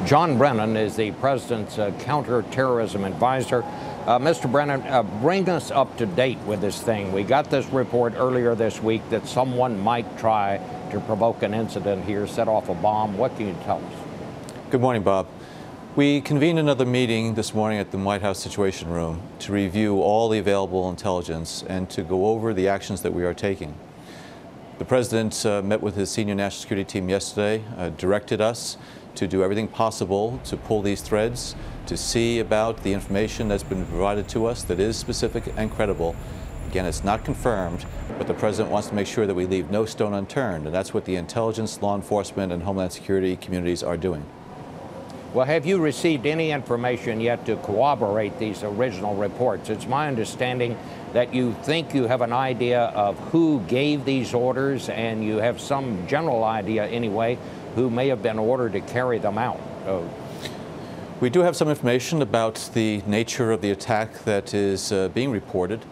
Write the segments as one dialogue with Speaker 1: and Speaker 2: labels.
Speaker 1: John Brennan is the president's counterterrorism advisor. Mr. Brennan, bring us up to date with this thing. We got this report earlier this week that someone might try to provoke an incident here, set off a bomb. What can you tell us?
Speaker 2: Good morning, Bob. We convened another meeting this morning at the White House Situation Room to review all the available intelligence and to go over the actions that we are taking. The President met with his senior national security team yesterday, directed us to do everything possible to pull these threads, to see about the information that's been provided to us that is specific and credible. Again, it's not confirmed, but the President wants to make sure that we leave no stone unturned, and that's what the intelligence, law enforcement, and homeland security communities are doing.
Speaker 1: Well, have you received any information yet to corroborate these original reports? It's my understanding that you think you have an idea of who gave these orders, and you have some general idea anyway who may have been ordered to carry them out.
Speaker 2: We do have some information about the nature of the attack that is being reported.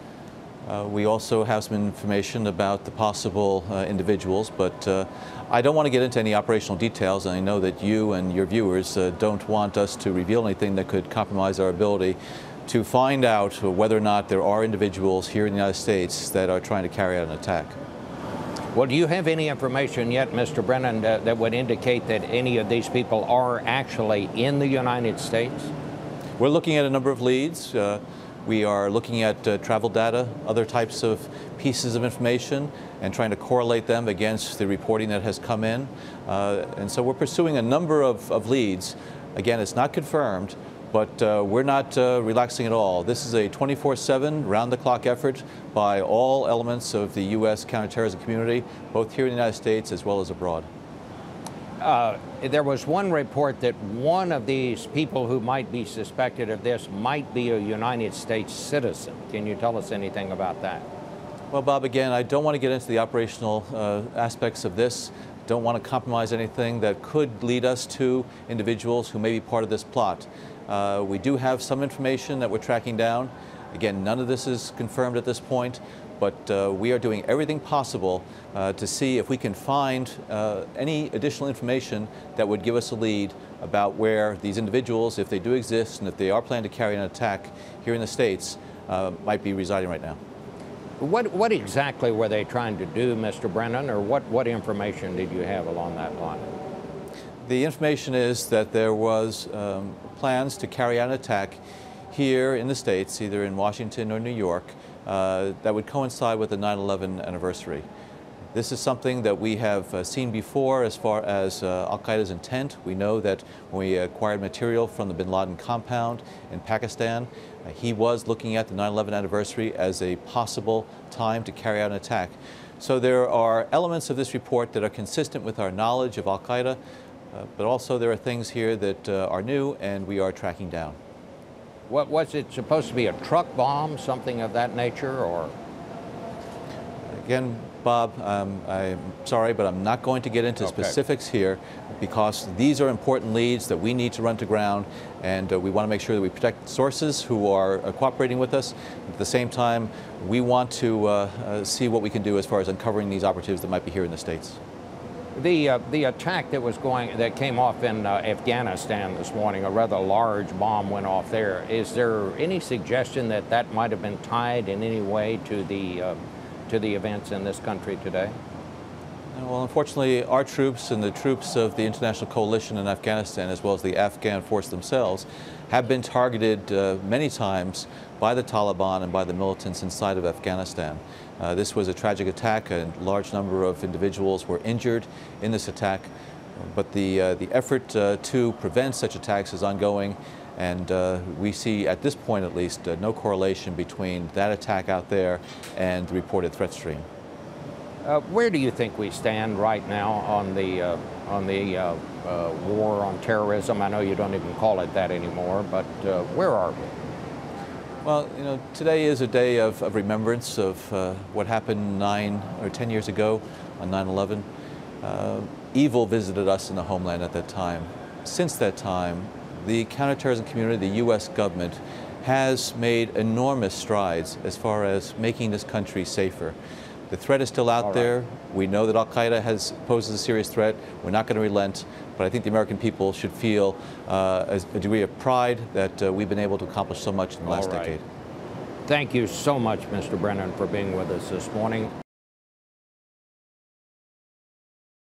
Speaker 2: We also have some information about the possible individuals, but I don't want to get into any operational details, and I know that you and your viewers don't want us to reveal anything that could compromise our ability to find out whether or not there are individuals here in the United States that are trying to carry out an attack.
Speaker 1: Well, do you have any information yet, Mr. Brennan, that would indicate that any of these people are actually in the United States?
Speaker 2: We're looking at a number of leads. We are looking at travel data, other types of pieces of information, and trying to correlate them against the reporting that has come in. And so we're pursuing a number of leads. Again, it's not confirmed, but we're not relaxing at all. This is a 24/7, round-the-clock effort by all elements of the U.S. counterterrorism community, both here in the United States as well as abroad.
Speaker 1: There was one report that one of these people who might be suspected of this might be a United States citizen. Can you tell us anything about that?
Speaker 2: Well, Bob, again, I don't want to get into the operational aspects of this. Don't want to compromise anything that could lead us to individuals who may be part of this plot. We do have some information that we're tracking down. Again, none of this is confirmed at this point, but we are doing everything possible to see if we can find any additional information that would give us a lead about where these individuals, if they do exist and if they are planning to carry an attack here in the States, might be residing right now.
Speaker 1: What exactly were they trying to do, Mr. Brennan, or what information did you have along that line?
Speaker 2: The information is that there was plans to carry out an attack here in the States, either in Washington or New York, that would coincide with the 9/11 anniversary. This is something that we have seen before as far as al-Qaeda's intent. We know that when we acquired material from the bin Laden compound in Pakistan, he was looking at the 9/11 anniversary as a possible time to carry out an attack. So there are elements of this report that are consistent with our knowledge of al-Qaeda, but also there are things here that are new and we are tracking down.
Speaker 1: What was it supposed to be, a truck bomb, something of that nature, or?
Speaker 2: Again, Bob, I'm sorry, but I'm not going to get into specifics here because these are important leads that we need to run to ground, and we want to make sure that we protect sources who are cooperating with us. At the same time, we want to see what we can do as far as uncovering these operatives that might be here in the States.
Speaker 1: The attack that came off in Afghanistan this morning, a rather large bomb went off there. Is there any suggestion that that might have been tied in any way to the events in this country today?
Speaker 2: Well, unfortunately, our troops and the troops of the international coalition in Afghanistan, as well as the Afghan force themselves, have been targeted many times by the Taliban and by the militants inside of Afghanistan. This was a tragic attack. A large number of individuals were injured in this attack, but the effort to prevent such attacks is ongoing, and we see, at this point at least, no correlation between that attack out there and the reported threat stream.
Speaker 1: Where do you think we stand right now on the war on terrorism? I know you don't even call it that anymore, but where are we?
Speaker 2: Well, you know, today is a day of remembrance of what happened 9 or 10 years ago on 9/11. Evil visited us in the homeland at that time. Since that time, the counterterrorism community, the U.S. government, has made enormous strides as far as making this country safer. The threat is still out
Speaker 1: All right.
Speaker 2: there. We know that al-Qaeda poses a serious threat. We're not going to relent, but I think the American people should feel a degree of pride that we've been able to accomplish so much in the last decade.
Speaker 1: Thank you so much, Mr. Brennan, for being with us this morning.